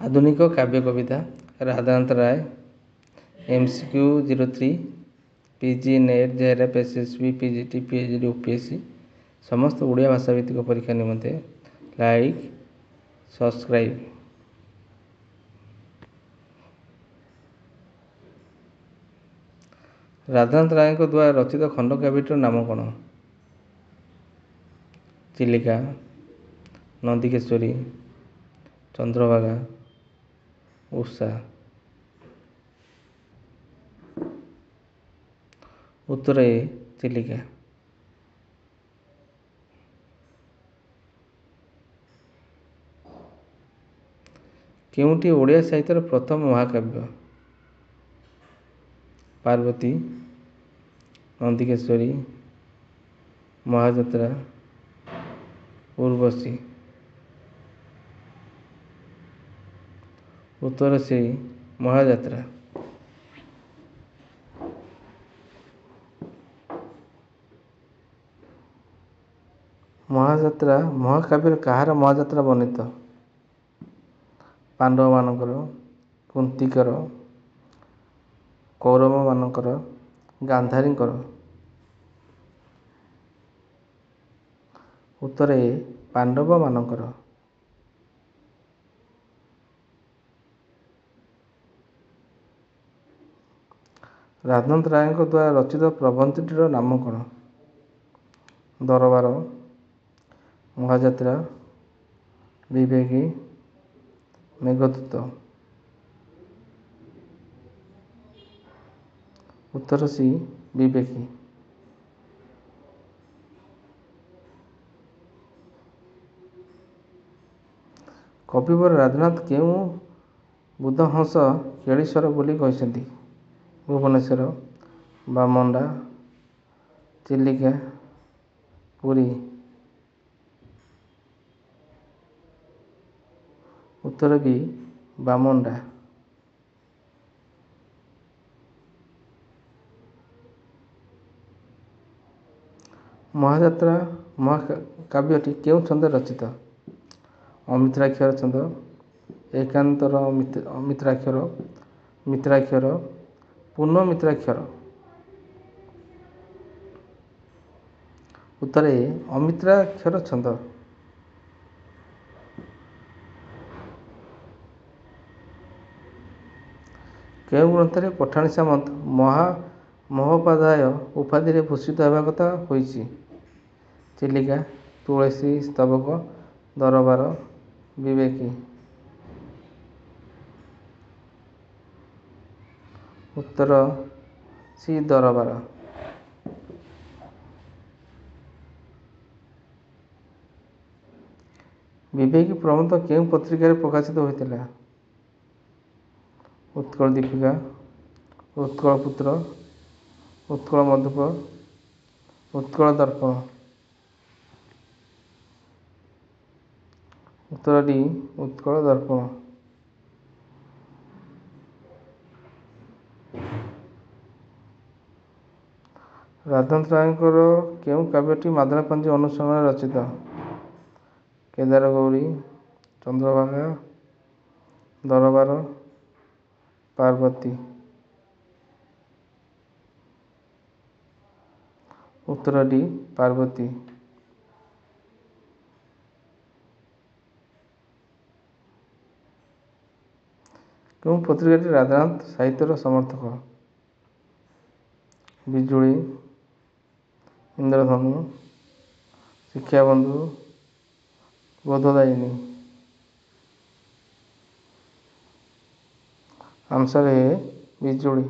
ଆଧୁନିକ କାବ୍ୟ କବିତା ରାଧାକାନ୍ତ ରାୟ MCQ 03 PG NET JRF SSB PGT PhD UPSC ସମସ୍ତ ଓଡ଼ିଆ ଭାଷା ଭିତ୍ତିକ ପରୀକ୍ଷା ନିମନ୍ତେ ଲାଇକ୍ ସବସ୍କ୍ରାଇବ୍। ରାଧାକାନ୍ତ ରାୟଙ୍କ ଦ୍ୱାରା ରଚିତ ଖଣ୍ଡକାବ୍ୟଟିର ନାମ କ'ଣ? ଚିଲିକା, ନନ୍ଦିକେଶ୍ୱରୀ, ଚନ୍ଦ୍ରଭାଗା, ଉଷା। ଉତ୍ତର ଏ ଚିଲିକା। କେଉଁଟି ଓଡ଼ିଆ ସାହିତ୍ୟର ପ୍ରଥମ ମହାକାବ୍ୟ? ପାର୍ବତୀ, ନନ୍ଦିକେଶ୍ୱରୀ, ମହାଯାତ୍ରା, ଉର୍ବଶୀ। ଉତ୍ତର ସେ ମହାଯାତ୍ରା। ମହାଯାତ୍ରା ମହାକାବ୍ୟରେ କାହାର ମହାଯାତ୍ରା ବର୍ଣ୍ଣିତ? ପାଣ୍ଡବମାନଙ୍କର, କୁନ୍ତିଙ୍କର, କୌରବମାନଙ୍କର, ଗାନ୍ଧାରୀଙ୍କର। ଉତ୍ତର ଏ ପାଣ୍ଡବମାନଙ୍କର। ରାଧାକାନ୍ତ ରାୟଙ୍କ ଦ୍ୱାରା ରଚିତ ପ୍ରବନ୍ଧଟିର ନାମ କ'ଣ? ଦରବାର, ମହାଯାତ୍ରା, ବିବେକୀ, ମେଘଦୂତ। ଉତ୍ତର ସି ବିବେକୀ। କବିବର ରାଧାକାନ୍ତ କେଉଁ ବୁଧହଂସ କେଳିଶ୍ୱର ବୋଲି କହିଛନ୍ତି? ଭୁବନେଶ୍ୱର, ବାମଣ୍ଡା, ଚିଲିକା, ପୁରୀ। ଉତ୍ତର ବି ବାମଣ୍ଡା। ମହାଯାତ୍ରା ମହାକାବ୍ୟଟି କେଉଁ ଛନ୍ଦରେ ରଚିତ? ଅମିତ୍ରାକ୍ଷର ଛନ୍ଦ, ଏକାନ୍ତର ମିତ୍ରାକ୍ଷର, ମିତ୍ରାକ୍ଷର, ପୂର୍ଣ୍ଣ ମିତ୍ରାକ୍ଷର। ଉତ୍ତର ଏ ଅମିତ୍ରାକ୍ଷର ଛନ୍ଦ। କେଉଁ ଗ୍ରନ୍ଥରେ ପଠାଣି ସାମନ୍ତ ମହୋପାଧ୍ୟାୟ ଉପାଧିରେ ଭୂଷିତ ହେବା କଥା ହୋଇଛି? ଚିଲିକା, ତୁଳସୀ ସ୍ତବକ, ଦରବାର, ବିବେକୀ। ଉତ୍ତର ସି ଦରବାର। ବିବେକୀ ପ୍ରବନ୍ଧ କେଉଁ ପତ୍ରିକାରେ ପ୍ରକାଶିତ ହୋଇଥିଲା? ଉତ୍କଳ ଦୀପିକା, ଉତ୍କଳ ପୁତ୍ର, ଉତ୍କଳ ମଧୁପ, ଉତ୍କଳ ଦର୍ପଣ। ଉତ୍ତର ଡି ଉତ୍କଳ ଦର୍ପଣ। ରାଧାକାନ୍ତ ରାୟଙ୍କର କେଉଁ କାବ୍ୟଟି ମାଦଳାପାଞ୍ଜି ଅନୁସରଣରେ ରଚିତ? କେଦାରଗୌରୀ, ଚନ୍ଦ୍ରଭାଗା, ଦରବାର, ପାର୍ବତୀ। ଉତ୍ତର ଡି ପାର୍ବତୀ। କେଉଁ ପତ୍ରିକାଟି ରାଧାକାନ୍ତ ସାହିତ୍ୟର ସମର୍ଥକ? ବିଜୁଳି, ଇନ୍ଦ୍ରଧନୁ, ଶିକ୍ଷାବନ୍ଧୁ, ବୋଧଦାୟିନୀ। ଆନ୍ସର ଏ ବିଜୁଳି।